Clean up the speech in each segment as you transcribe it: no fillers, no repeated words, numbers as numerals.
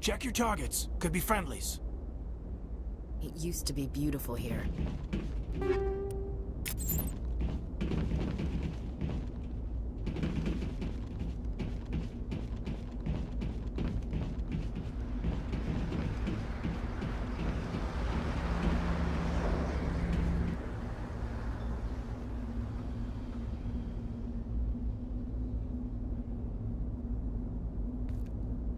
Check your targets. Could be friendlies. It used to be beautiful here.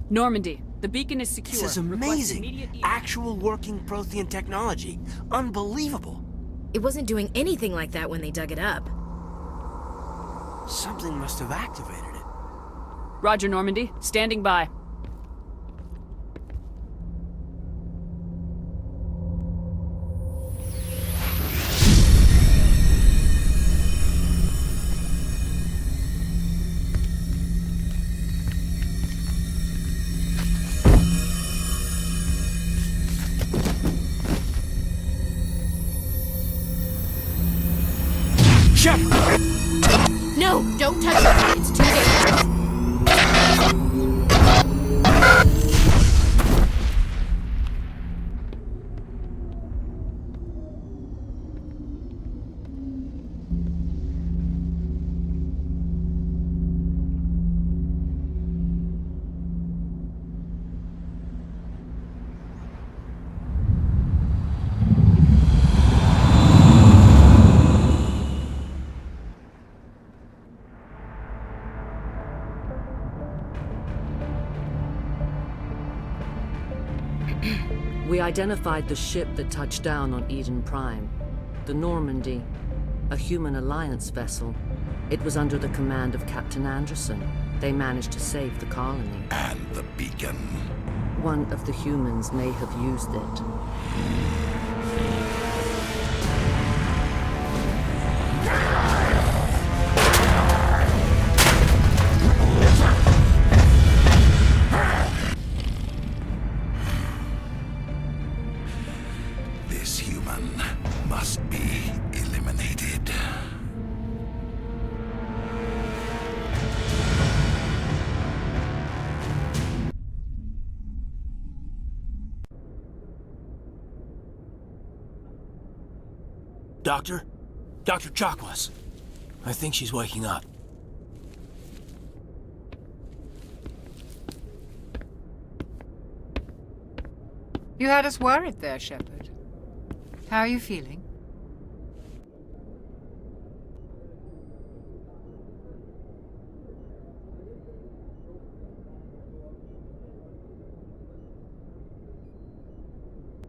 Normandy, the beacon is secure. This is amazing. Actual working Prothean technology. Unbelievable. It wasn't doing anything like that when they dug it up. Something must have activated it. Roger, Normandy. Standing by. No! Don't touch it! It's too dangerous! We identified the ship that touched down on Eden Prime. The Normandy, a human alliance vessel. It was under the command of Captain Anderson. They managed to save the colony. And the beacon. One of the humans may have used it. This human must be eliminated. Doctor? Dr. Chakwas. I think she's waking up. You had us worried there, Shepard. How are you feeling?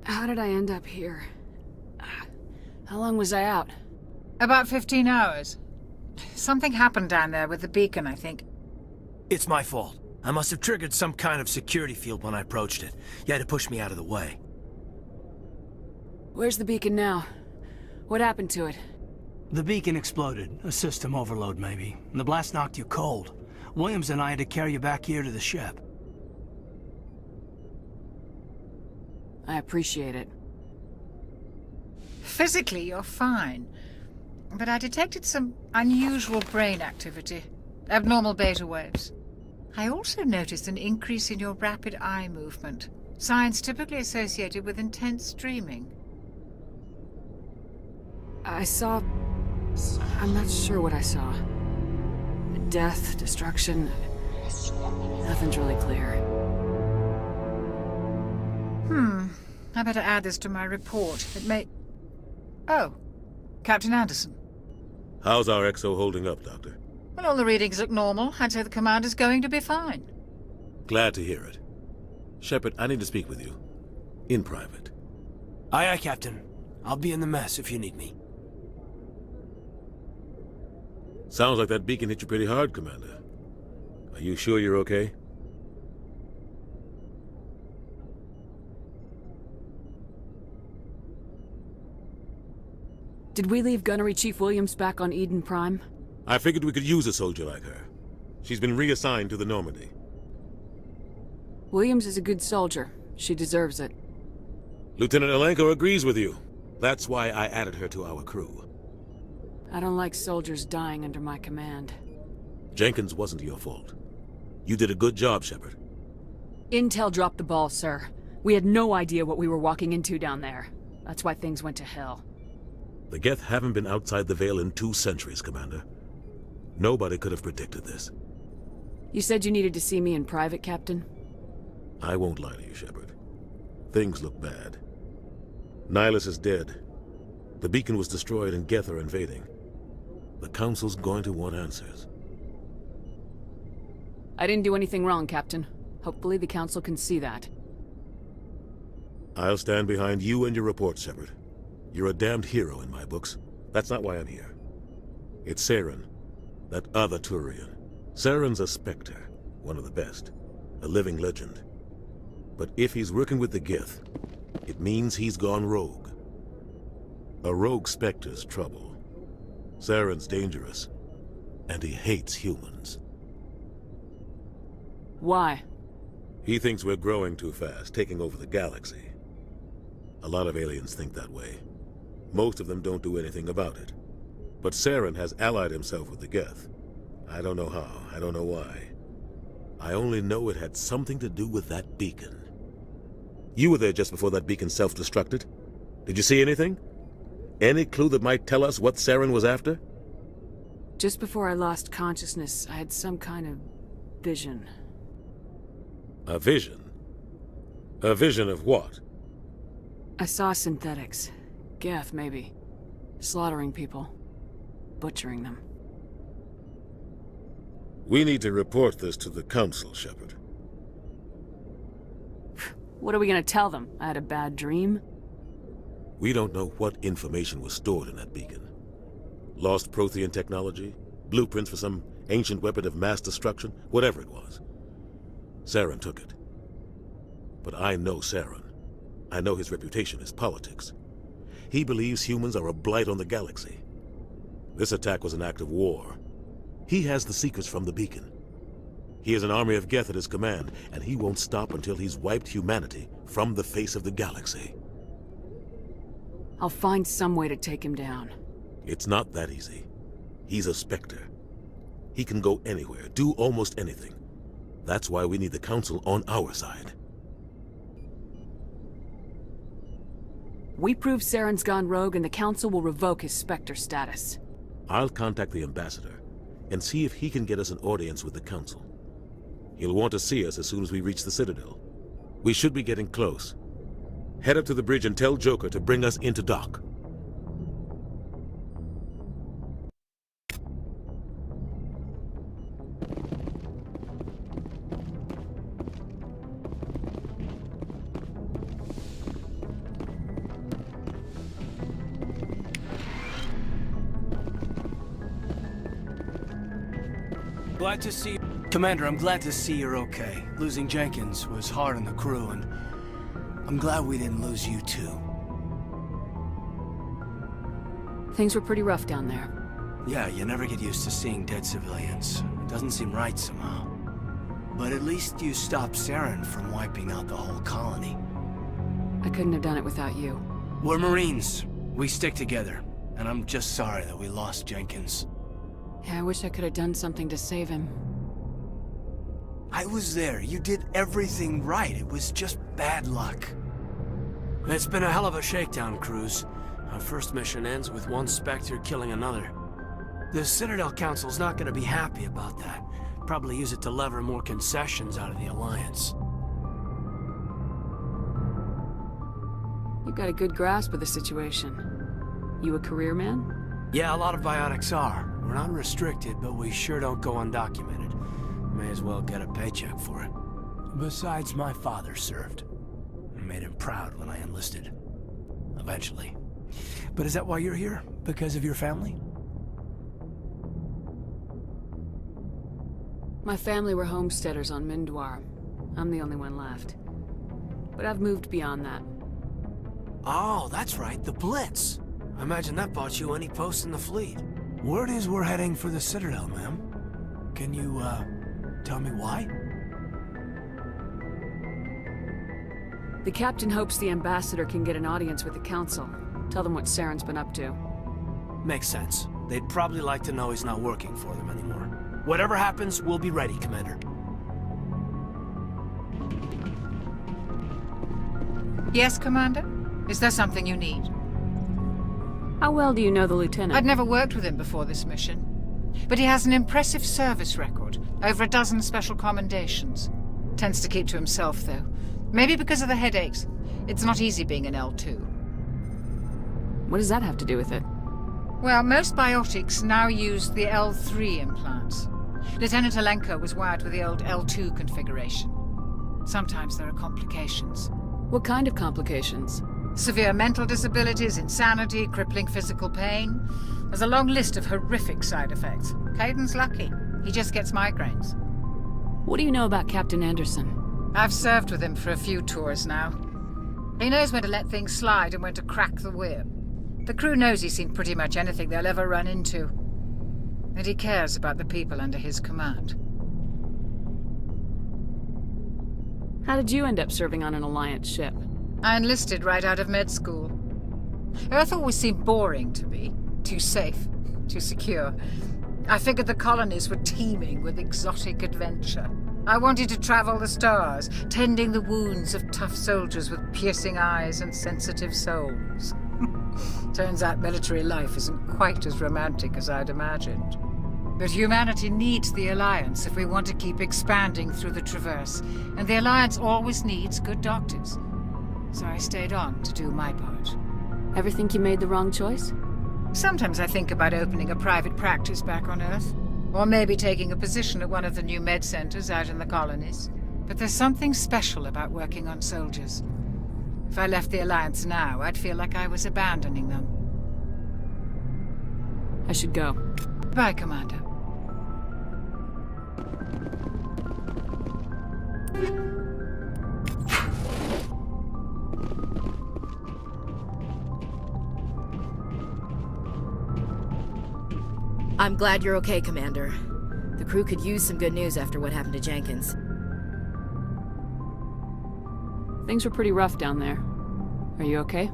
How did I end up here? How long was I out? About 15 hours. Something happened down there with the beacon, I think. It's my fault. I must have triggered some kind of security field when I approached it. You had to push me out of the way. Where's the beacon now? What happened to it? The beacon exploded. A system overload, maybe. The blast knocked you cold. Williams and I had to carry you back here to the ship. I appreciate it. Physically, you're fine. But I detected some unusual brain activity. Abnormal beta waves. I also noticed an increase in your rapid eye movement. Signs typically associated with intense dreaming. I saw... I'm not sure what I saw. Death, destruction... Nothing's really clear. I better add this to my report. It may... Oh, Captain Anderson. How's our XO holding up, Doctor? Well, all the readings look normal. I'd say the commander's going to be fine. Glad to hear it. Shepard, I need to speak with you. In private. Aye, aye, Captain. I'll be in the mess if you need me. Sounds like that beacon hit you pretty hard, Commander. Are you sure you're okay? Did we leave Gunnery Chief Williams back on Eden Prime? I figured we could use a soldier like her. She's been reassigned to the Normandy. Williams is a good soldier. She deserves it. Lieutenant Alenko agrees with you. That's why I added her to our crew. I don't like soldiers dying under my command. Jenkins wasn't your fault. You did a good job, Shepard. Intel dropped the ball, sir. We had no idea what we were walking into down there. That's why things went to hell. The Geth haven't been outside the Veil in 2 centuries, Commander. Nobody could have predicted this. You said you needed to see me in private, Captain? I won't lie to you, Shepard. Things look bad. Nihilus is dead. The beacon was destroyed and Geth are invading. The Council's going to want answers. I didn't do anything wrong, Captain. Hopefully the Council can see that. I'll stand behind you and your report, Shepard. You're a damned hero in my books. That's not why I'm here. It's Saren, that other Turian. Saren's a Spectre, one of the best. A living legend. But if he's working with the Geth, it means he's gone rogue. A rogue Spectre's trouble. Saren's dangerous, and he hates humans. Why? He thinks we're growing too fast, taking over the galaxy. A lot of aliens think that way. Most of them don't do anything about it. But Saren has allied himself with the Geth. I don't know how, I don't know why. I only know it had something to do with that beacon. You were there just before that beacon self-destructed. Did you see anything? Any clue that might tell us what Saren was after? Just before I lost consciousness, I had some kind of vision. A vision? A vision of what? I saw synthetics. Geth, maybe. Slaughtering people. Butchering them. We need to report this to the Council, Shepard. What are we gonna tell them? I had a bad dream? We don't know what information was stored in that beacon. Lost Prothean technology? Blueprints for some ancient weapon of mass destruction? Whatever it was. Saren took it. But I know Saren. I know his reputation is politics. He believes humans are a blight on the galaxy. This attack was an act of war. He has the secrets from the beacon. He has an army of Geth at his command, and he won't stop until he's wiped humanity from the face of the galaxy. I'll find some way to take him down. It's not that easy. He's a Spectre. He can go anywhere, do almost anything. That's why we need the Council on our side. We prove Saren's gone rogue and the Council will revoke his Spectre status. I'll contact the Ambassador and see if he can get us an audience with the Council. He'll want to see us as soon as we reach the Citadel. We should be getting close. Head up to the bridge and tell Joker to bring us into dock. Glad to see you. Commander, I'm glad to see you're okay. Losing Jenkins was hard on the crew, and I'm glad we didn't lose you too. Things were pretty rough down there. Yeah, you never get used to seeing dead civilians. It doesn't seem right somehow. But at least you stopped Saren from wiping out the whole colony. I couldn't have done it without you. We're Marines. We stick together. And I'm just sorry that we lost Jenkins. Yeah, I wish I could have done something to save him. I was there. You did everything right. It was just bad luck. It's been a hell of a shakedown, Cruz. Our first mission ends with one Spectre killing another. The Citadel Council's not gonna be happy about that. Probably use it to lever more concessions out of the Alliance. You've got a good grasp of the situation. You a career man? Yeah, a lot of biotics are. We're not restricted, but we sure don't go undocumented. May as well get a paycheck for it. Besides, my father served. I made him proud when I enlisted. Eventually. But is that why you're here? Because of your family? My family were homesteaders on Mindwar. I'm the only one left. But I've moved beyond that. Oh, that's right, the Blitz. I imagine that bought you any post in the fleet. Word is we're heading for the Citadel, ma'am. Can you, tell me why? The captain hopes the ambassador can get an audience with the council. Tell them what Saren's been up to. Makes sense. They'd probably like to know he's not working for them anymore. Whatever happens, we'll be ready, Commander. Yes, Commander? Is there something you need? How well do you know the lieutenant? I'd never worked with him before this mission. But he has an impressive service record. Over a dozen special commendations. Tends to keep to himself, though. Maybe because of the headaches. It's not easy being an L2. What does that have to do with it? Well, most biotics now use the L3 implants. Lieutenant Alenko was wired with the old L2 configuration. Sometimes there are complications. What kind of complications? Severe mental disabilities, insanity, crippling physical pain. There's a long list of horrific side effects. Caden's lucky. He just gets migraines. What do you know about Captain Anderson? I've served with him for a few tours now. He knows when to let things slide and when to crack the whip. The crew knows he's seen pretty much anything they'll ever run into. And he cares about the people under his command. How did you end up serving on an Alliance ship? I enlisted right out of med school. Earth always seemed boring to me. Too safe, too secure. I figured the colonies were teeming with exotic adventure. I wanted to travel the stars, tending the wounds of tough soldiers with piercing eyes and sensitive souls. Turns out military life isn't quite as romantic as I'd imagined. But humanity needs the Alliance if we want to keep expanding through the Traverse, and the Alliance always needs good doctors. So I stayed on to do my part. Ever think you made the wrong choice? Sometimes I think about opening a private practice back on Earth, or maybe taking a position at one of the new med centers out in the colonies. But there's something special about working on soldiers. If I left the Alliance now, I'd feel like I was abandoning them. I should go. Bye, Commander. I'm glad you're okay, Commander. The crew could use some good news after what happened to Jenkins. Things were pretty rough down there. Are you okay?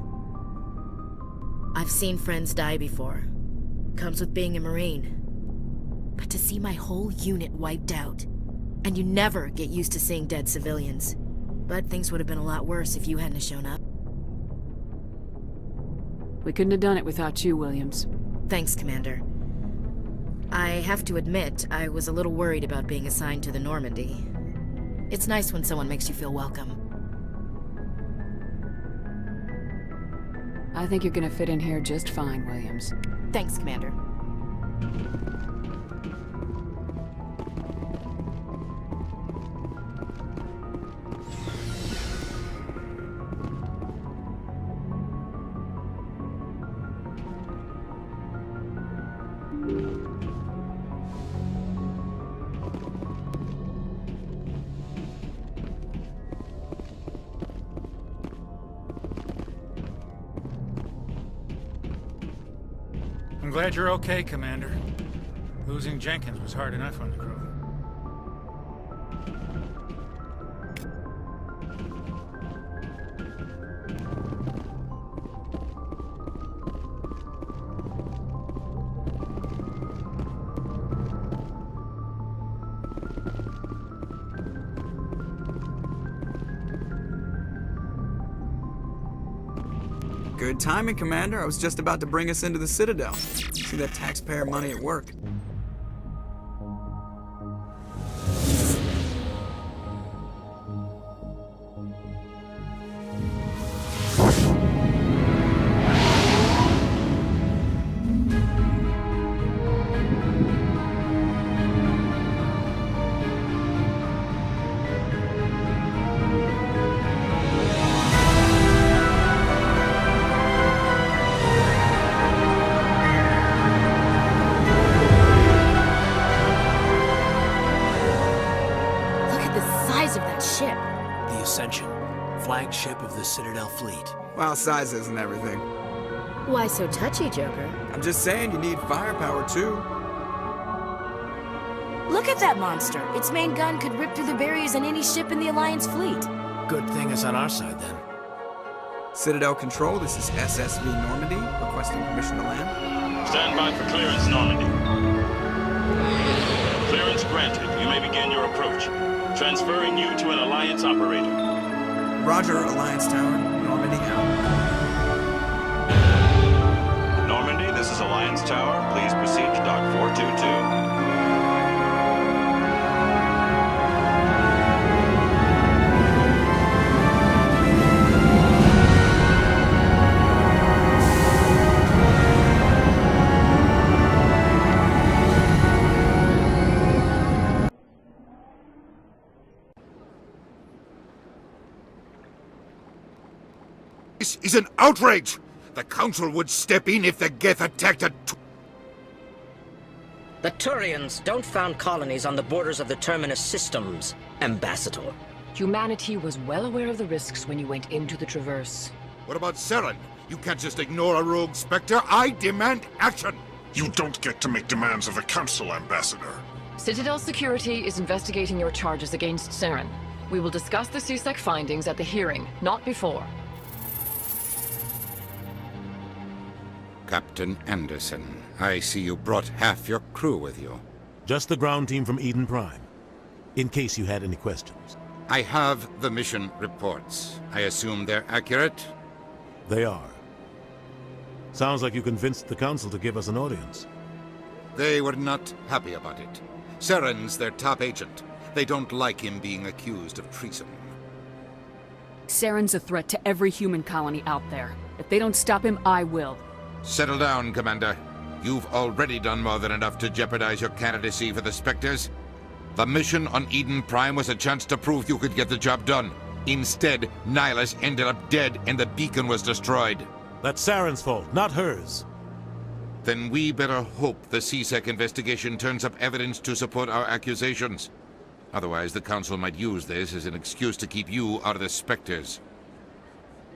I've seen friends die before. Comes with being a Marine. But to see my whole unit wiped out, and you never get used to seeing dead civilians. But things would have been a lot worse if you hadn't have shown up. We couldn't have done it without you, Williams. Thanks, Commander. I have to admit, I was a little worried about being assigned to the Normandy. It's nice when someone makes you feel welcome. I think you're gonna fit in here just fine, Williams. Thanks, Commander. I'm glad you're okay, Commander. Losing Jenkins was hard enough on the crew. Good timing, Commander. I was just about to bring us into the Citadel. See that taxpayer money at work. Flagship of the Citadel fleet. Well, size isn't everything. Why so touchy, Joker? I'm just saying you need firepower, too. Look at that monster. Its main gun could rip through the barriers in any ship in the Alliance fleet. Good thing it's on our side, then. Citadel Control, this is SSV Normandy, requesting permission to land. Stand by for clearance, Normandy. Clearance granted. You may begin your approach. Transferring you to an Alliance operator. Roger, Alliance Tower, Normandy. This is an outrage! The Council would step in if the Geth attacked a... The Turians don't found colonies on the borders of the Terminus systems, Ambassador. Humanity was well aware of the risks when you went into the Traverse. What about Saren? You can't just ignore a rogue Spectre. I demand action! You don't get to make demands of the Council, Ambassador. Citadel Security is investigating your charges against Saren. We will discuss the CSEC findings at the hearing, not before. Captain Anderson, I see you brought half your crew with you. Just the ground team from Eden Prime, in case you had any questions. I have the mission reports. I assume they're accurate? They are. Sounds like you convinced the Council to give us an audience. They were not happy about it. Saren's their top agent. They don't like him being accused of treason. Saren's a threat to every human colony out there. If they don't stop him, I will. Settle down, Commander. You've already done more than enough to jeopardize your candidacy for the Spectres. The mission on Eden Prime was a chance to prove you could get the job done. Instead, Nihilus ended up dead and the beacon was destroyed. That's Saren's fault, not hers. Then we better hope the CSEC investigation turns up evidence to support our accusations. Otherwise, the Council might use this as an excuse to keep you out of the Spectres.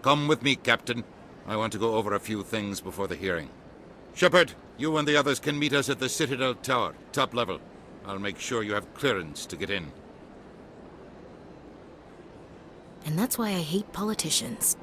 Come with me, Captain. I want to go over a few things before the hearing. Shepard, you and the others can meet us at the Citadel Tower, top level. I'll make sure you have clearance to get in. And that's why I hate politicians.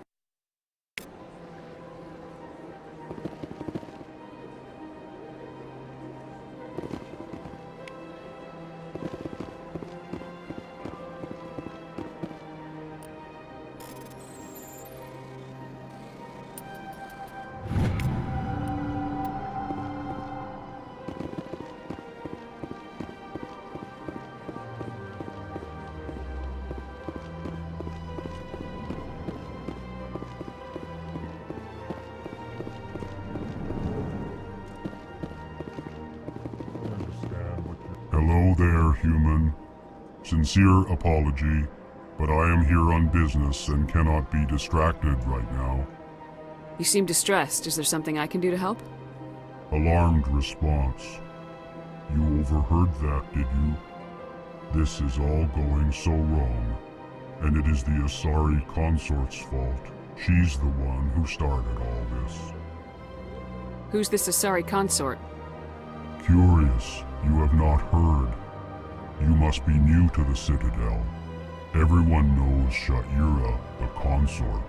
Hello there, human. Sincere apology, but I am here on business and cannot be distracted right now. You seem distressed. Is there something I can do to help? Alarmed response. You overheard that, did you? This is all going so wrong, and it is the Asari consort's fault. She's the one who started all this. Who's this Asari consort? Curious, you have not heard. You must be new to the Citadel. Everyone knows Sha'ira, the consort.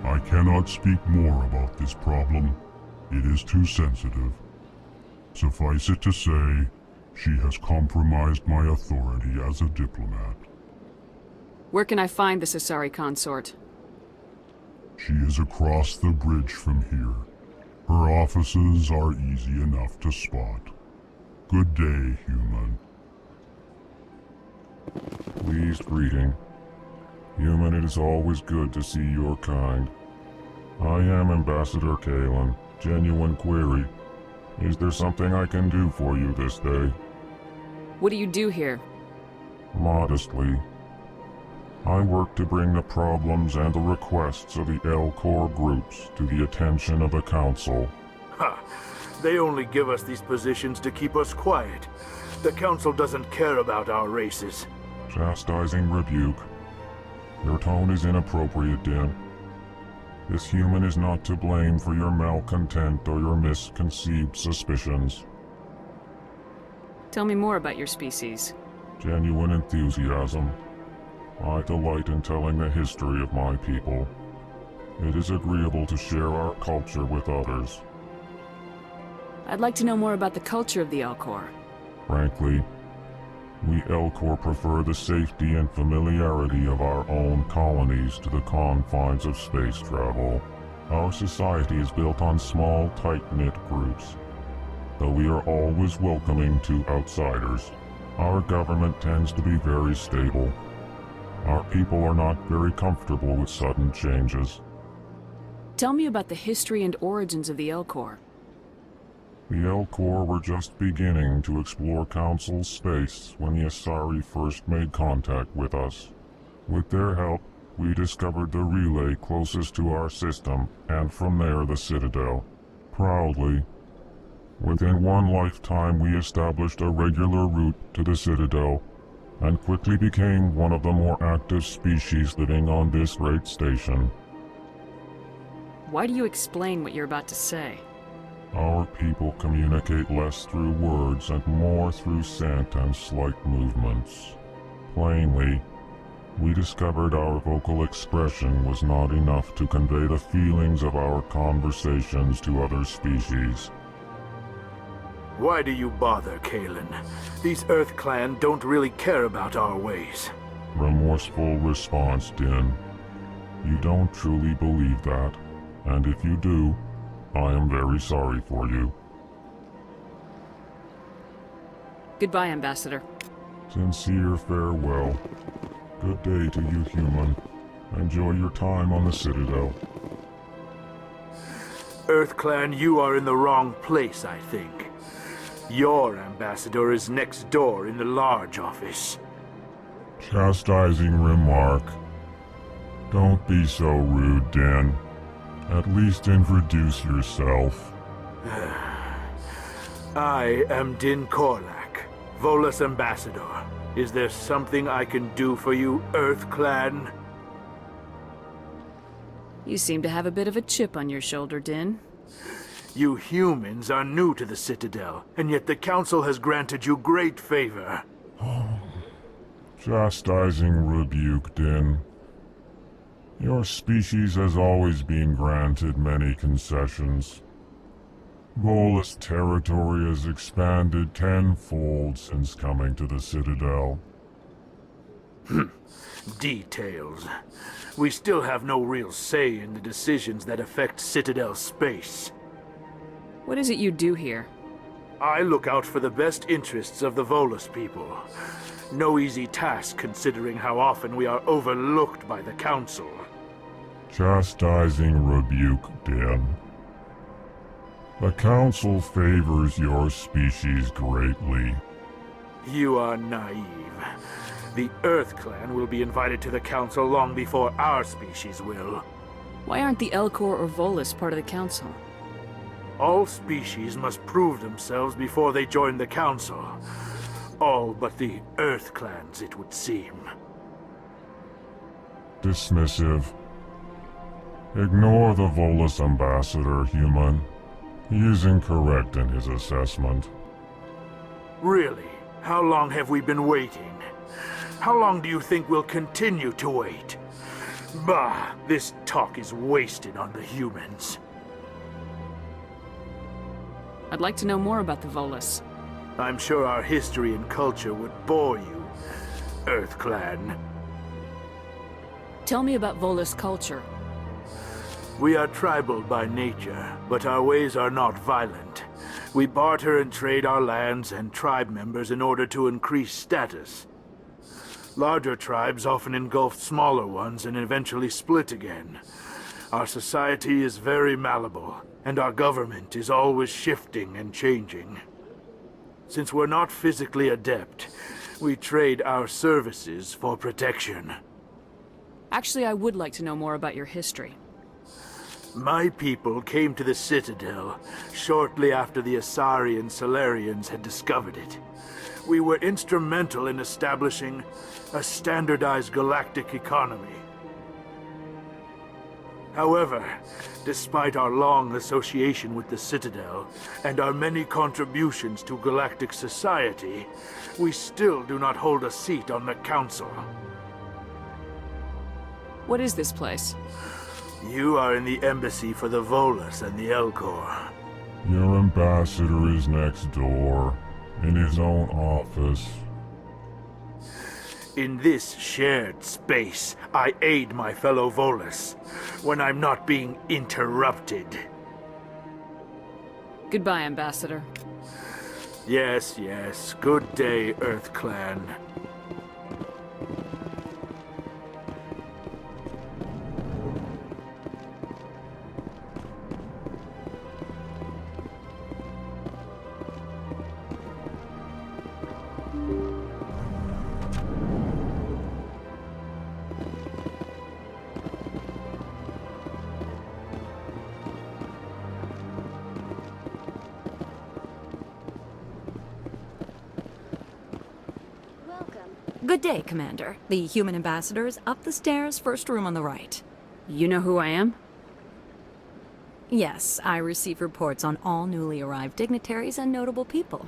I cannot speak more about this problem. It is too sensitive. Suffice it to say, she has compromised my authority as a diplomat. Where can I find this Asari consort? She is across the bridge from here. Her offices are easy enough to spot. Good day, human. Pleased greeting. Human, it is always good to see your kind. I am Ambassador Kalen. Genuine query. Is there something I can do for you this day? What do you do here? Modestly. I work to bring the problems and the requests of the L-Corps groups to the attention of the Council. Ha! They only give us these positions to keep us quiet. The Council doesn't care about our races. Chastising rebuke. Your tone is inappropriate, Din. This human is not to blame for your malcontent or your misconceived suspicions. Tell me more about your species. Genuine enthusiasm. I delight in telling the history of my people. It is agreeable to share our culture with others. I'd like to know more about the culture of the L-Corps. Frankly, we L-Corps prefer the safety and familiarity of our own colonies to the confines of space travel. Our society is built on small, tight-knit groups. Though we are always welcoming to outsiders, our government tends to be very stable. Our people are not very comfortable with sudden changes. Tell me about the history and origins of the L-Corps. The L-Corps were just beginning to explore Council space when the Asari first made contact with us. With their help, we discovered the relay closest to our system, and from there the Citadel. Proudly, within one lifetime we established a regular route to the Citadel, and quickly became one of the more active species living on this great station. Why do you explain what you're about to say? Our people communicate less through words and more through scent and slight movements. Plainly, we discovered our vocal expression was not enough to convey the feelings of our conversations to other species. Why do you bother, Kalen? These Earth Clan don't really care about our ways. Remorseful response, Din. You don't truly believe that, and if you do, I am very sorry for you. Goodbye, Ambassador. Sincere farewell. Good day to you, human. Enjoy your time on the Citadel. Earth Clan, you are in the wrong place, I think. Your ambassador is next door in the large office. Chastising remark. Don't be so rude, Din. At least introduce yourself. I am Din Korlak, Volus ambassador. Is there something I can do for you, Earth Clan? You seem to have a bit of a chip on your shoulder, Din. You humans are new to the Citadel, and yet the Council has granted you great favor. Chastising rebuke, Din. Your species has always been granted many concessions. Volus territory has expanded tenfold since coming to the Citadel. Details. We still have no real say in the decisions that affect Citadel space. What is it you do here? I look out for the best interests of the Volus people. No easy task considering how often we are overlooked by the Council. Chastising rebuke, Din. The Council favors your species greatly. You are naive. The Earth Clan will be invited to the Council long before our species will. Why aren't the Elcor or Volus part of the Council? All species must prove themselves before they join the Council. All but the Earth Clans, it would seem. Dismissive. Ignore the Volus ambassador, human. He is incorrect in his assessment. Really? How long have we been waiting? How long do you think we'll continue to wait? Bah, this talk is wasted on the humans. I'd like to know more about the Volus. I'm sure our history and culture would bore you, Earth Clan. Tell me about Volus culture. We are tribal by nature, but our ways are not violent. We barter and trade our lands and tribe members in order to increase status. Larger tribes often engulf smaller ones and eventually split again. Our society is very malleable, and our government is always shifting and changing. Since we're not physically adept, we trade our services for protection. Actually, I would like to know more about your history. My people came to the Citadel shortly after the Asari and Solarians had discovered it. We were instrumental in establishing a standardized galactic economy. However, despite our long association with the Citadel and our many contributions to galactic society, we still do not hold a seat on the Council. What is this place? You are in the embassy for the Volus and the Elcor. Your ambassador is next door, in his own office. In this shared space, I aid my fellow Volus when I'm not being interrupted. Goodbye, Ambassador. Yes, yes. Good day, Earth Clan. Good day, Commander. The human ambassador is up the stairs, first room on the right. You know who I am? Yes, I receive reports on all newly arrived dignitaries and notable people.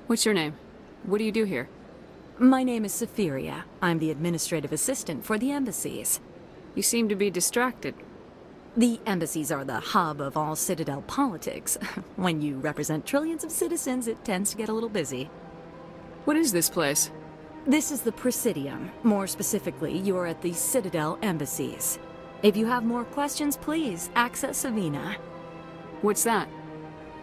What's your name? What do you do here? My name is Safiria. I'm the administrative assistant for the embassies. You seem to be distracted. The embassies are the hub of all Citadel politics. When you represent trillions of citizens, it tends to get a little busy. What is this place? This is the Presidium. More specifically, you are at the Citadel embassies. If you have more questions, please access Avina. What's that?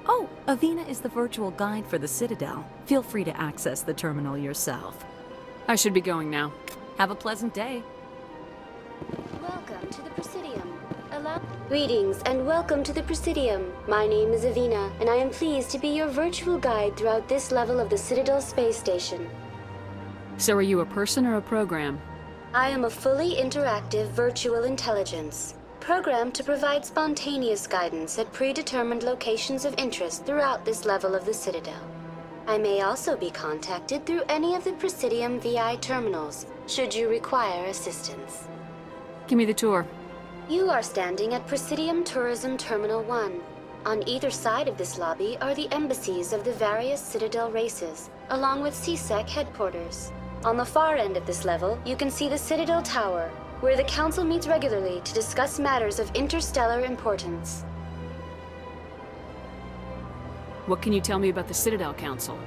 Oh, Avina is the virtual guide for the Citadel. Feel free to access the terminal yourself. I should be going now. Have a pleasant day. Welcome to the Presidium. Greetings and welcome to the Presidium. My name is Avina, and I am pleased to be your virtual guide throughout this level of the Citadel space station. So are you a person or a program? I am a fully interactive virtual intelligence, programmed to provide spontaneous guidance at predetermined locations of interest throughout this level of the Citadel. I may also be contacted through any of the Presidium VI terminals, should you require assistance. Give me the tour. You are standing at Presidium Tourism Terminal 1. On either side of this lobby are the embassies of the various Citadel races, along with CSEC headquarters. On the far end of this level, you can see the Citadel Tower, where the Council meets regularly to discuss matters of interstellar importance. What can you tell me about the Citadel Council?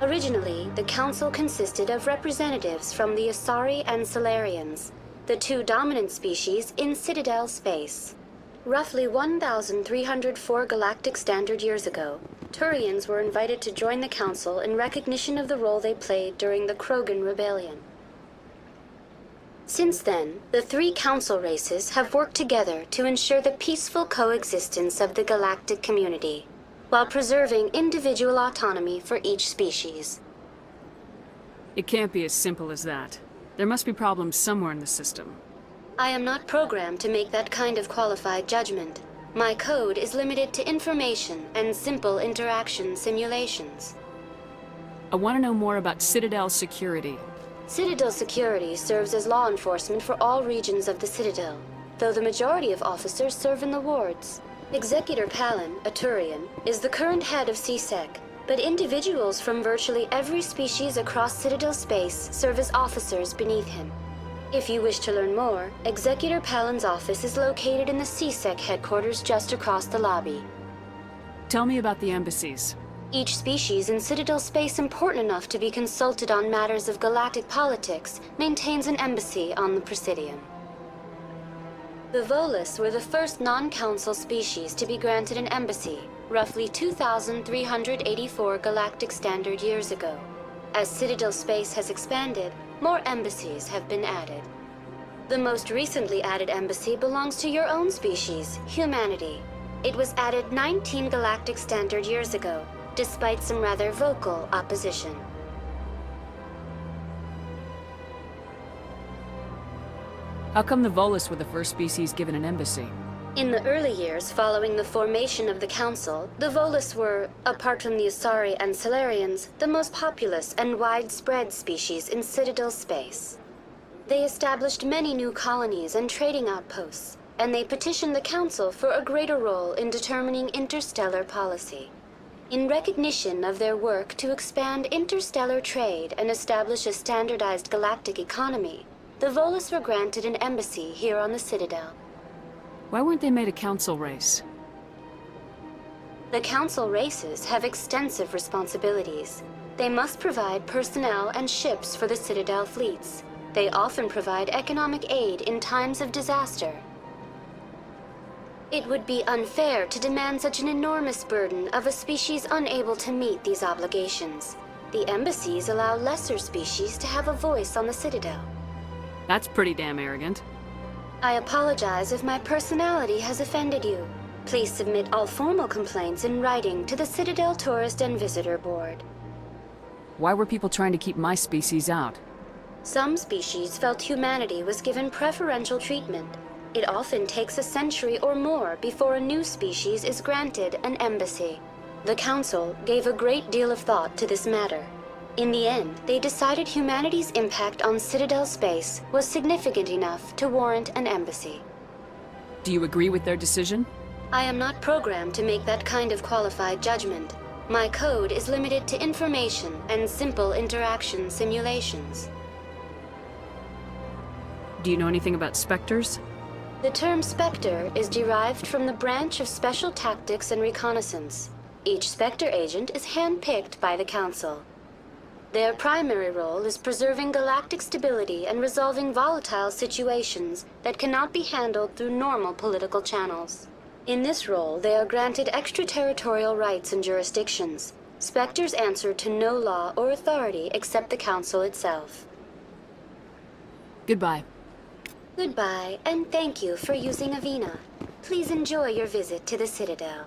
Originally, the Council consisted of representatives from the Asari and Solarians, the two dominant species in Citadel space. Roughly 1,304 galactic standard years ago, Turians were invited to join the Council in recognition of the role they played during the Krogan Rebellion. Since then, the three Council races have worked together to ensure the peaceful coexistence of the galactic community, while preserving individual autonomy for each species. It can't be as simple as that. There must be problems somewhere in the system. I am not programmed to make that kind of qualified judgment. My code is limited to information and simple interaction simulations. I want to know more about Citadel security. Citadel security serves as law enforcement for all regions of the Citadel, though the majority of officers serve in the wards. Executor Palin, a Turian, is the current head of CSEC, but individuals from virtually every species across Citadel space serve as officers beneath him. If you wish to learn more, Executor Palin's office is located in the CSEC headquarters just across the lobby. Tell me about the embassies. Each species in Citadel space important enough to be consulted on matters of galactic politics maintains an embassy on the Presidium. The Volus were the first non-council species to be granted an embassy, roughly 2,384 galactic standard years ago. As Citadel space has expanded, more embassies have been added. The most recently added embassy belongs to your own species, humanity. It was added 19 galactic standard years ago, despite some rather vocal opposition. How come the Volus were the first species given an embassy? In the early years following the formation of the Council, the Volus were, apart from the Asari and Solarians, the most populous and widespread species in Citadel space. They established many new colonies and trading outposts, and they petitioned the Council for a greater role in determining interstellar policy. In recognition of their work to expand interstellar trade and establish a standardized galactic economy, the Volus were granted an embassy here on the Citadel. Why weren't they made a council race? The council races have extensive responsibilities. They must provide personnel and ships for the Citadel fleets. They often provide economic aid in times of disaster. It would be unfair to demand such an enormous burden of a species unable to meet these obligations. The embassies allow lesser species to have a voice on the Citadel. That's pretty damn arrogant. I apologize if my personality has offended you. Please submit all formal complaints in writing to the Citadel Tourist and Visitor Board. Why were people trying to keep my species out? Some species felt humanity was given preferential treatment. It often takes a century or more before a new species is granted an embassy. The Council gave a great deal of thought to this matter. In the end, they decided humanity's impact on Citadel space was significant enough to warrant an embassy. Do you agree with their decision? I am not programmed to make that kind of qualified judgment. My code is limited to information and simple interaction simulations. Do you know anything about Spectres? The term Spectre is derived from the branch of Special Tactics and Reconnaissance. Each Spectre agent is handpicked by the Council. Their primary role is preserving galactic stability and resolving volatile situations that cannot be handled through normal political channels. In this role, they are granted extraterritorial rights and jurisdictions. Spectres answer to no law or authority except the Council itself. Goodbye. Goodbye, and thank you for using Avina. Please enjoy your visit to the Citadel.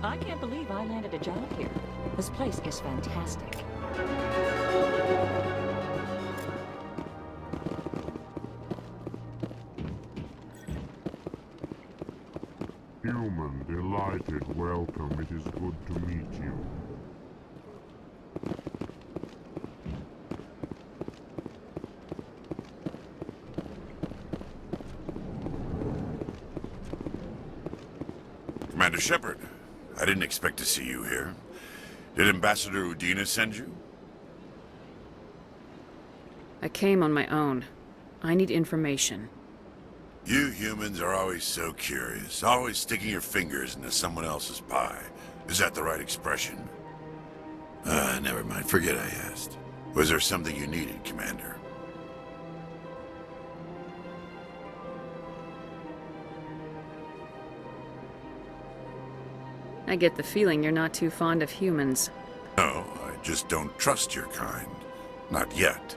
I can't believe I landed a job here. This place is fantastic. Human, delighted, welcome. It is good to meet you. Commander Shepard, I didn't expect to see you here. Did Ambassador Udina send you? I came on my own. I need information. You humans are always so curious, always sticking your fingers into someone else's pie. Is that the right expression? Never mind. Forget I asked. Was there something you needed, Commander? I get the feeling you're not too fond of humans. No, I just don't trust your kind. Not yet.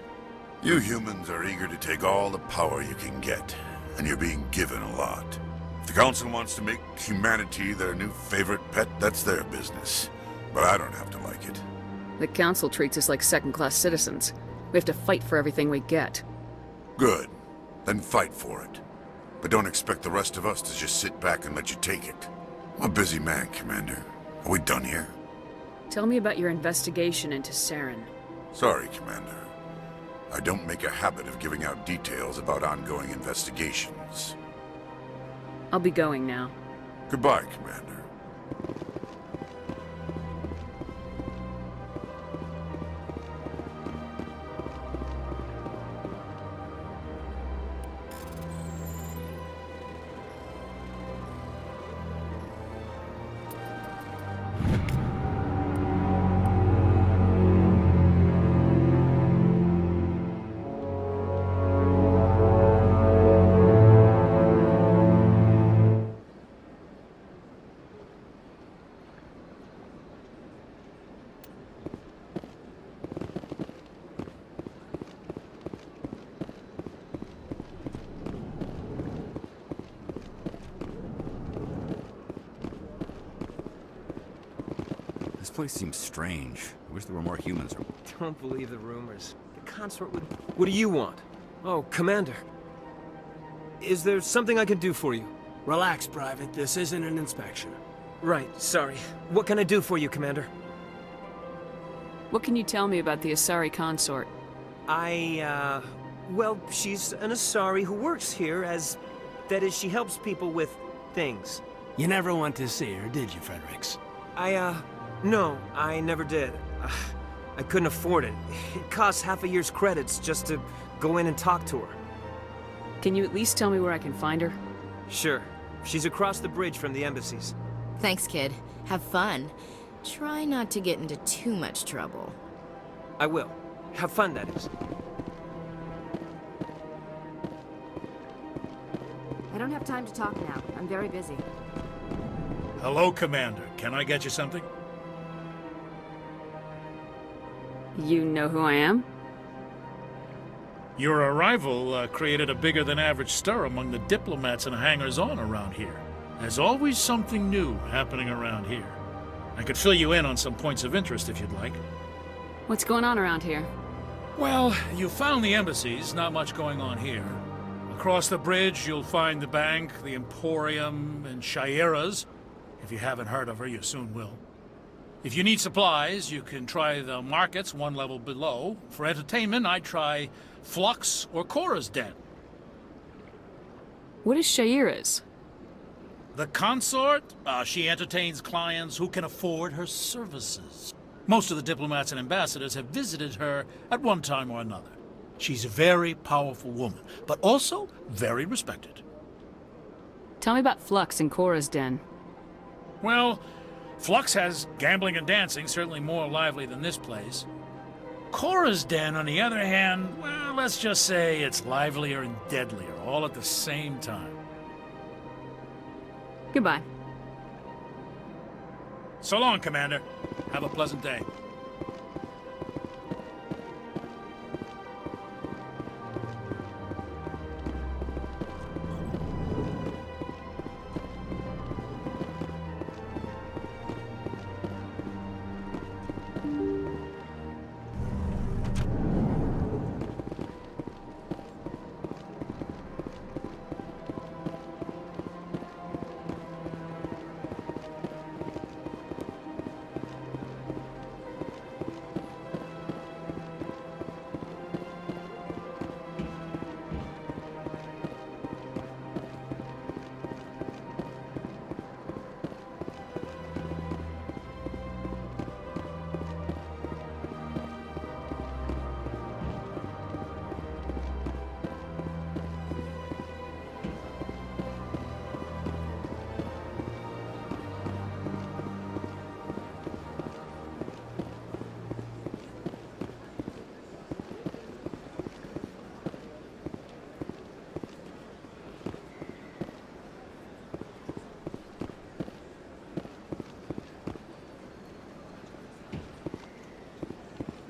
You humans are eager to take all the power you can get, and you're being given a lot. If the Council wants to make humanity their new favorite pet, that's their business. But I don't have to like it. The Council treats us like second-class citizens. We have to fight for everything we get. Good. Then fight for it. But don't expect the rest of us to just sit back and let you take it. I'm a busy man, Commander. Are we done here? Tell me about your investigation into Saren. Sorry, Commander. I don't make a habit of giving out details about ongoing investigations. I'll be going now. Goodbye, Commander. This place seems strange. I wish there were more humans. Don't believe the rumors. The consort would... What do you want? Oh, Commander. Is there something I can do for you? Relax, Private. This isn't an inspection. Right, sorry. What can I do for you, Commander? What can you tell me about the Asari consort? Well, she's an Asari who works here as... That is, she helps people with things. You never went to see her, did you, Fredericks? No, I never did. I couldn't afford it. It costs half a year's credits just to go in and talk to her. Can you at least tell me where I can find her? Sure. She's across the bridge from the embassies. Thanks, kid. Have fun. Try not to get into too much trouble. I will. Have fun, that is. I don't have time to talk now. I'm very busy. Hello, Commander. Can I get you something? You know who I am? Your arrival created a bigger-than-average stir among the diplomats and hangers-on around here. There's always something new happening around here. I could fill you in on some points of interest if you'd like. What's going on around here? Well, you found the embassies, not much going on here. Across the bridge, you'll find the bank, the Emporium, and Shaira's. If you haven't heard of her, you soon will. If you need supplies, you can try the markets one level below. For entertainment, I'd try Flux or Cora's Den. What is Shaira's? The consort? She entertains clients who can afford her services. Most of the diplomats and ambassadors have visited her at one time or another. She's a very powerful woman, but also very respected. Tell me about Flux and Cora's Den. Well, Flux has gambling and dancing, certainly more lively than this place. Cora's Den, on the other hand, well, let's just say it's livelier and deadlier, all at the same time. Goodbye. So long, Commander. Have a pleasant day.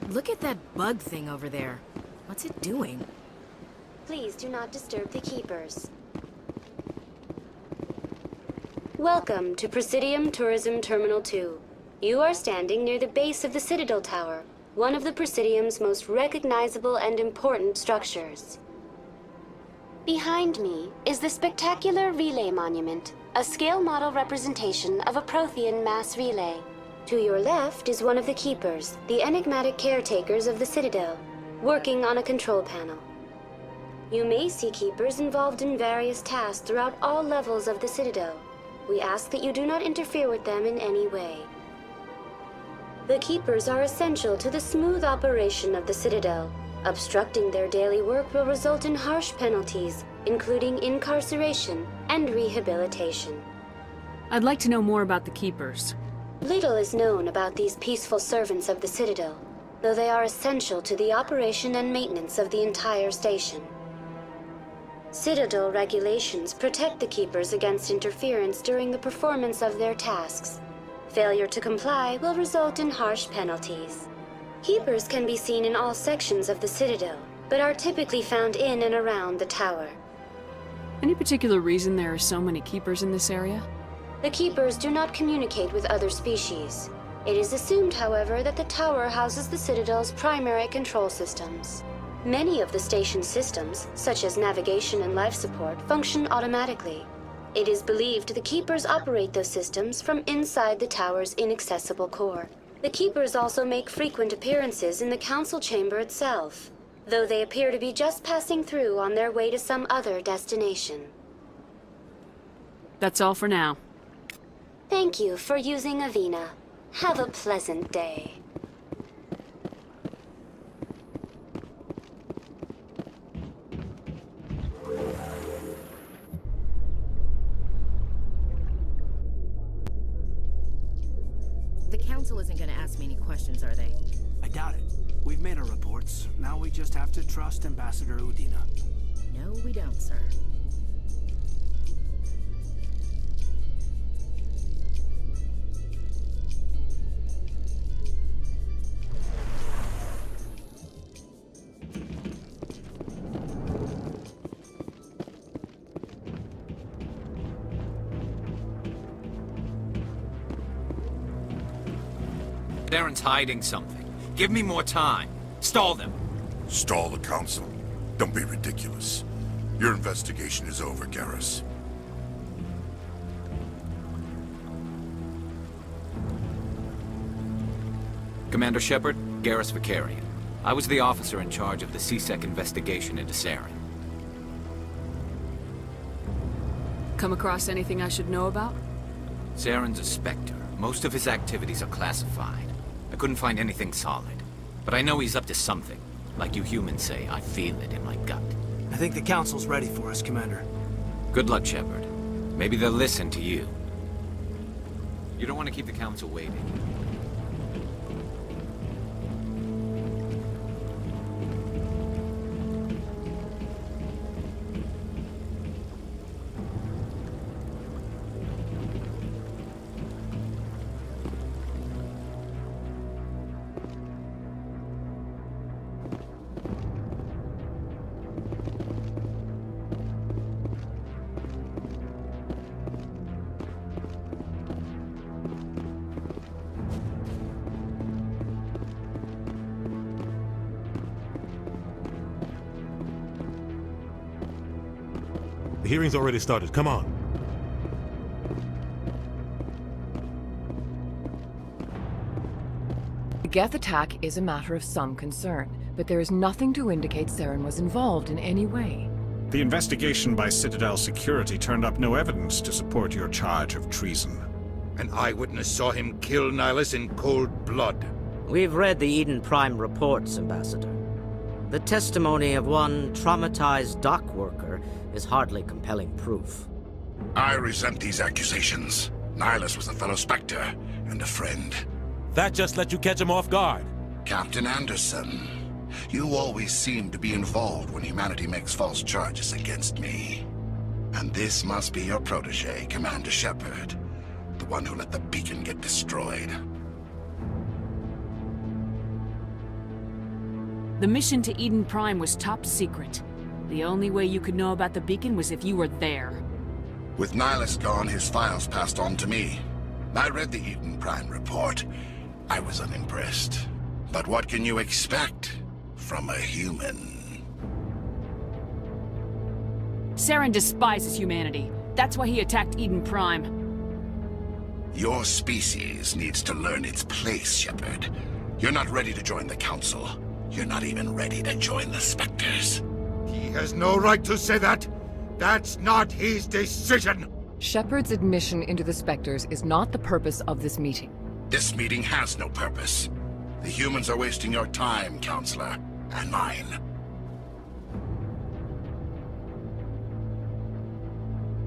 Look at that bug thing over there. What's it doing? Please do not disturb the keepers. Welcome to Presidium Tourism Terminal 2. You are standing near the base of the Citadel Tower, one of the Presidium's most recognizable and important structures. Behind me is the spectacular Relay Monument, a scale model representation of a Prothean mass relay. To your left is one of the Keepers, the enigmatic caretakers of the Citadel, working on a control panel. You may see Keepers involved in various tasks throughout all levels of the Citadel. We ask that you do not interfere with them in any way. The Keepers are essential to the smooth operation of the Citadel. Obstructing their daily work will result in harsh penalties, including incarceration and rehabilitation. I'd like to know more about the Keepers. Little is known about these peaceful servants of the Citadel, though they are essential to the operation and maintenance of the entire station. Citadel regulations protect the Keepers against interference during the performance of their tasks. Failure to comply will result in harsh penalties. Keepers can be seen in all sections of the Citadel, but are typically found in and around the tower. Any particular reason there are so many Keepers in this area? The Keepers do not communicate with other species. It is assumed, however, that the tower houses the Citadel's primary control systems. Many of the station's systems, such as navigation and life support, function automatically. It is believed the Keepers operate those systems from inside the tower's inaccessible core. The Keepers also make frequent appearances in the Council chamber itself, though they appear to be just passing through on their way to some other destination. That's all for now. Thank you for using Avina. Have a pleasant day. The Council isn't gonna ask me any questions, are they? I doubt it. We've made our reports. Now we just have to trust Ambassador Udina. No, we don't, sir. Darren's hiding something. Give me more time. Stall them. Stall the Council? Don't be ridiculous. Your investigation is over, Garrus. Commander Shepard, Garrus Vicarian. I was the officer in charge of the CSEC investigation into Saren. Come across anything I should know about? Saren's a Spectre. Most of his activities are classified. I couldn't find anything solid. But I know he's up to something. Like you humans say, I feel it in my gut. I think the Council's ready for us, Commander. Good luck, Shepard. Maybe they'll listen to you. You don't want to keep the Council waiting. The hearing's already started. Come on. The Geth attack is a matter of some concern, but there is nothing to indicate Saren was involved in any way. The investigation by Citadel Security turned up no evidence to support your charge of treason. An eyewitness saw him kill Nihilus in cold blood. We've read the Eden Prime reports, Ambassador. The testimony of one traumatized dock worker is hardly compelling proof. I resent these accusations. Nihilus was a fellow Spectre and a friend. That just let you catch him off guard. Captain Anderson, you always seem to be involved when humanity makes false charges against me. And this must be your protege, Commander Shepard. The one who let the beacon get destroyed. The mission to Eden Prime was top secret. The only way you could know about the beacon was if you were there. With Nihilus gone, his files passed on to me. I read the Eden Prime report. I was unimpressed. But what can you expect from a human? Saren despises humanity. That's why he attacked Eden Prime. Your species needs to learn its place, Shepard. You're not ready to join the Council. You're not even ready to join the Spectres. He has no right to say that. That's not his decision. Shepard's admission into the Spectres is not the purpose of this meeting. This meeting has no purpose. The humans are wasting your time, Counselor, and mine.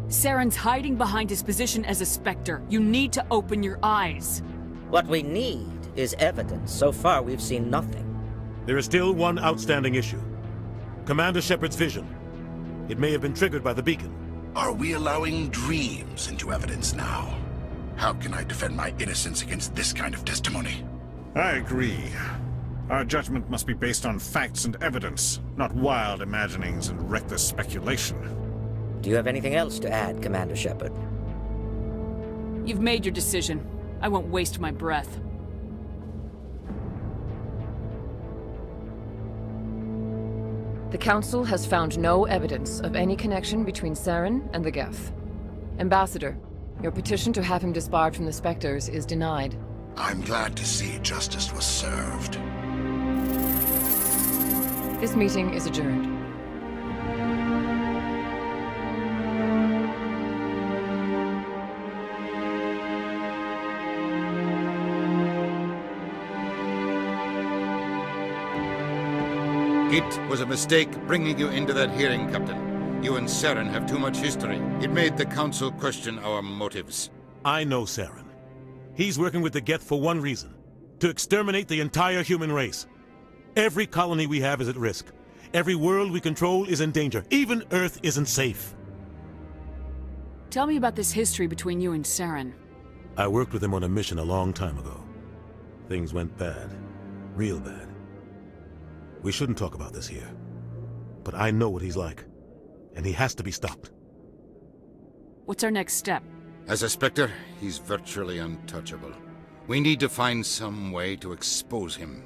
Saren's hiding behind his position as a Spectre. You need to open your eyes. What we need is evidence. So far, we've seen nothing. There is still one outstanding issue. Commander Shepard's vision. It may have been triggered by the beacon. Are we allowing dreams into evidence now? How can I defend my innocence against this kind of testimony? I agree. Our judgment must be based on facts and evidence, not wild imaginings and reckless speculation. Do you have anything else to add, Commander Shepard? You've made your decision. I won't waste my breath. The Council has found no evidence of any connection between Saren and the Geth. Ambassador, your petition to have him disbarred from the Spectres is denied. I'm glad to see justice was served. This meeting is adjourned. It was a mistake bringing you into that hearing, Captain. You and Saren have too much history. It made the Council question our motives. I know Saren. He's working with the Geth for one reason: to exterminate the entire human race. Every colony we have is at risk. Every world we control is in danger. Even Earth isn't safe. Tell me about this history between you and Saren. I worked with him on a mission a long time ago. Things went bad. Real bad. We shouldn't talk about this here. But I know what he's like. And he has to be stopped. What's our next step? As a Spectre, he's virtually untouchable. We need to find some way to expose him.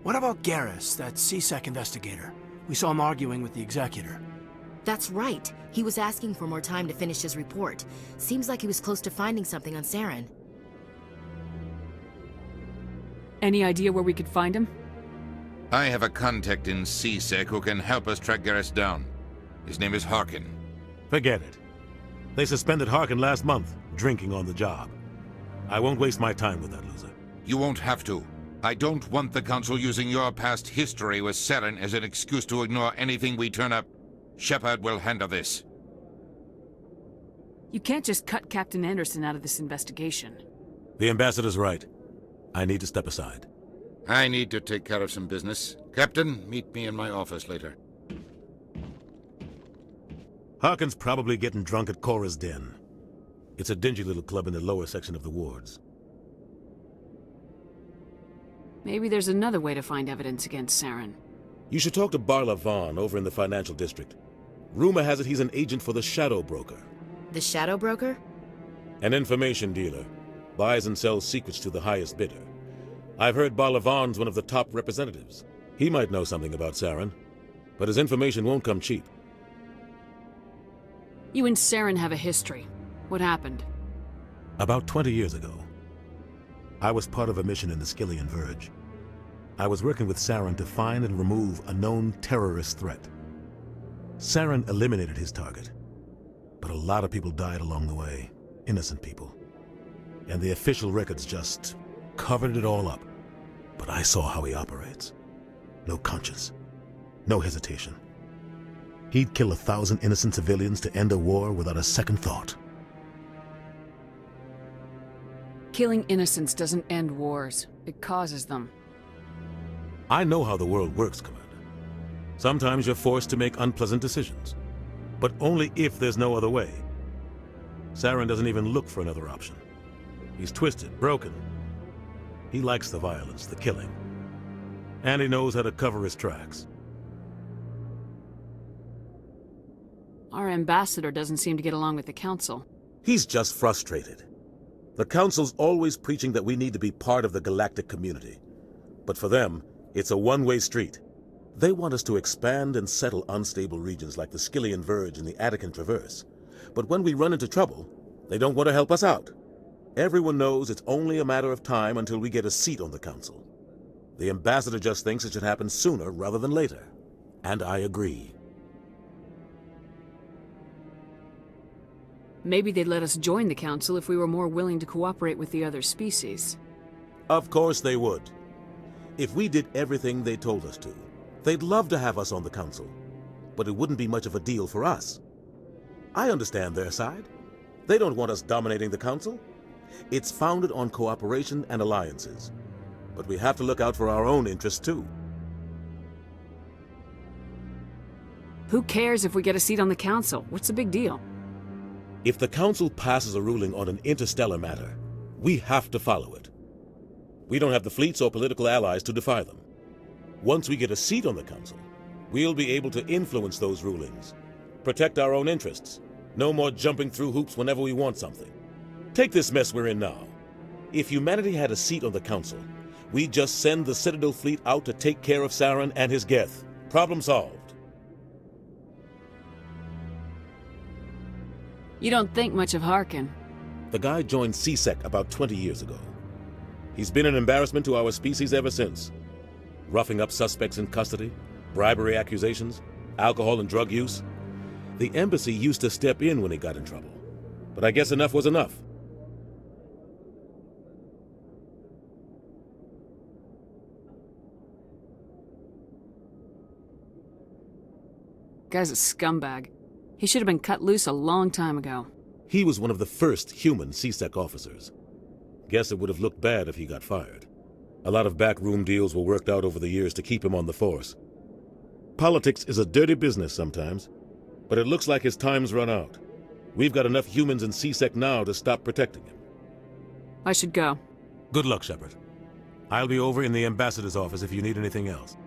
What about Garrus, that CSEC investigator? We saw him arguing with the Executor. That's right. He was asking for more time to finish his report. Seems like he was close to finding something on Saren. Any idea where we could find him? I have a contact in CSEC who can help us track Garrus down. His name is Harkin. Forget it. They suspended Harkin last month, drinking on the job. I won't waste my time with that loser. You won't have to. I don't want the Council using your past history with Saren as an excuse to ignore anything we turn up. Shepard will handle this. You can't just cut Captain Anderson out of this investigation. The Ambassador's right. I need to step aside. I need to take care of some business. Captain, meet me in my office later. Harkin's probably getting drunk at Cora's Den. It's a dingy little club in the lower section of the wards. Maybe there's another way to find evidence against Saren. You should talk to Barla Vaughn over in the financial district. Rumor has it he's an agent for the Shadow Broker. The Shadow Broker? An information dealer. Buys and sells secrets to the highest bidder. I've heard Barla Vaughn's one of the top representatives. He might know something about Saren, but his information won't come cheap. You and Saren have a history. What happened? About 20 years ago, I was part of a mission in the Skillian Verge. I was working with Saren to find and remove a known terrorist threat. Saren eliminated his target, but a lot of people died along the way, innocent people. And the official records just covered it all up. But I saw how he operates. No conscience, no hesitation. He'd kill 1,000 innocent civilians to end a war without a second thought. Killing innocents doesn't end wars. It causes them. I know how the world works, Commander. Sometimes you're forced to make unpleasant decisions, but only if there's no other way. Saren doesn't even look for another option. He's twisted, broken. He likes the violence, the killing. And he knows how to cover his tracks. Our ambassador doesn't seem to get along with the Council. He's just frustrated. The Council's always preaching that we need to be part of the galactic community. But for them, it's a one-way street. They want us to expand and settle unstable regions like the Skillian Verge and the Attican Traverse. But when we run into trouble, they don't want to help us out. Everyone knows it's only a matter of time until we get a seat on the Council. The Ambassador just thinks it should happen sooner rather than later. And I agree. Maybe they'd let us join the Council if we were more willing to cooperate with the other species. Of course they would. If we did everything they told us to, they'd love to have us on the Council. But it wouldn't be much of a deal for us. I understand their side. They don't want us dominating the Council. It's founded on cooperation and alliances. But we have to look out for our own interests too. Who cares if we get a seat on the Council? What's the big deal? If the Council passes a ruling on an interstellar matter, we have to follow it. We don't have the fleets or political allies to defy them. Once we get a seat on the Council, we'll be able to influence those rulings, protect our own interests, no more jumping through hoops whenever we want something. Take this mess we're in now. If humanity had a seat on the Council, we'd just send the Citadel fleet out to take care of Saren and his Geth. Problem solved. You don't think much of Harkin. The guy joined CSEC about 20 years ago. He's been an embarrassment to our species ever since. Roughing up suspects in custody, bribery accusations, alcohol and drug use. The embassy used to step in when he got in trouble. But I guess enough was enough. Guy's a scumbag. He should have been cut loose a long time ago. He was one of the first human CSEC officers. Guess it would have looked bad if he got fired. A lot of backroom deals were worked out over the years to keep him on the force. Politics is a dirty business sometimes, but it looks like his time's run out. We've got enough humans in CSEC now to stop protecting him. I should go. Good luck, Shepard. I'll be over in the ambassador's office if you need anything else.